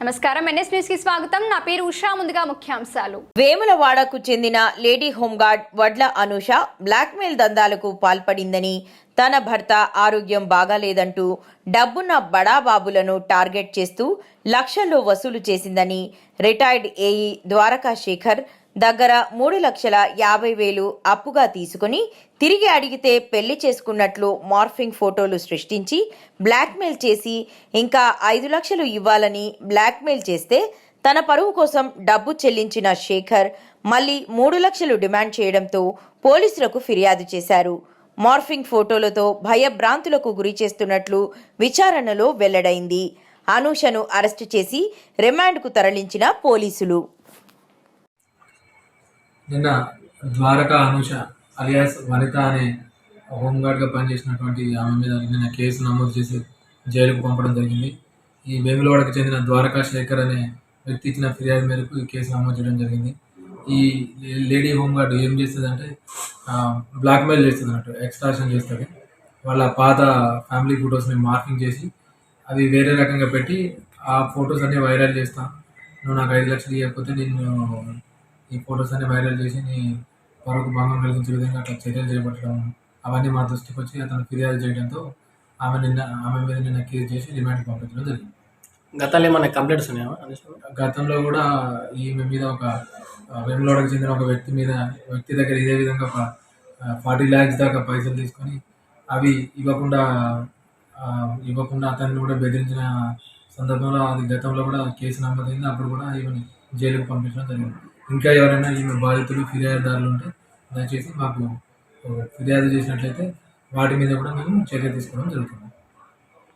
నమస్కారం NS news కి స్వాగతం. నా పేరు ఉషా. ముందుగా ముఖ్యాంశాలు. వేములవాడకు చెందిన లేడీ హోంగార్డ్ వడ్ల అనూష బ్లాక్మెయిల్ దందాలకు పాల్పడిందని, తన భర్త ఆరోగ్యం బాగాలేదంటూ డబ్బున్న బడాబాబులను టార్గెట్ చేస్తూ లక్షల్లో వసూలు చేసిందని రిటైర్డ్ ఏఈ ద్వారకా శేఖర్ దగ్గర 3,50,000 అప్పుగా తీసుకుని తిరిగి అడిగితే పెళ్లి చేసుకున్నట్లు మార్ఫింగ్ ఫోటోలు సృష్టించి బ్లాక్మెయిల్ చేసి ఇంకా 5 లక్షలు ఇవ్వాలని బ్లాక్మెయిల్ చేస్తే తన పరువు కోసం డబ్బు చెల్లించిన శేఖర్ మళ్లీ 3 లక్షలు డిమాండ్ చేయడంతో పోలీసులకు ఫిర్యాదు చేశారు. మార్ఫింగ్ ఫోటోలతో భయభ్రాంతులకు గురి చేస్తున్నట్లు విచారణలో వెల్లడైంది. అనూషను అరెస్టు చేసి రిమాండ్కు తరలించిన పోలీసులు. నిన్న ద్వారకా అనూష అలియాస్ వనిత అనే హోంగార్డ్గా పనిచేసినటువంటి ఆమె మీద నిన్న కేసు నమోదు చేసి జైలుకు పంపడం జరిగింది. ఈ వేములవాడకు చెందిన ద్వారకా శేఖర్ అనే వ్యక్తి ఇచ్చిన ఫిర్యాదు మేరకు ఈ కేసు నమోదు చేయడం జరిగింది. ఈ లేడీ హోంగార్డ్ ఏం చేస్తుందంటే బ్లాక్మెయిల్ చేస్తుంది అన్నట్టు, ఎక్స్టార్షన్ చేస్తుంది. వాళ్ళ పాత ఫ్యామిలీ ఫొటోస్ని మార్కింగ్ చేసి అవి వేరే రకంగా పెట్టి ఆ ఫొటోస్ అన్నీ వైరల్ చేస్తా, నువ్వు నాకు 5 లక్షలు ఇవ్వకపోతే నేను ఈ ఫొటోస్ అన్ని వైరల్ చేసి నీ పరువుకు భంగం కలిగించే విధంగా అట్లా చర్యలు చేపట్టడం, అవన్నీ మా దృష్టికి వచ్చి అతను ఫిర్యాదు చేయడంతో ఆమె మీద నిన్న కేసు చేసి రిమాండ్కి పంపించడం జరిగింది. గతంలో ఏమన్నా కంప్లైంట్స్ ఉన్నాయా? గతంలో కూడా ఈమె మీద ఒక వేములవాడకు చెందిన ఒక వ్యక్తి దగ్గర ఇదే విధంగా ఒక 40 lakhs దాకా పైసలు తీసుకొని అవి ఇవ్వకుండా అతన్ని కూడా బెదిరించిన సందర్భంలో అది గతంలో కూడా కేసు నమోదైంది. అప్పుడు కూడా ఈమెని జైలుకు పంపించడం జరిగింది. ఇంకా ఎవరైనా ఈమె బాధితులు ఫిర్యాదుదారులు ఉంటే దయచేసి మాకు ఫిర్యాదు చేసినట్లయితే వాటి మీద కూడా మేము చర్య తీసుకోవడం జరుగుతుంది.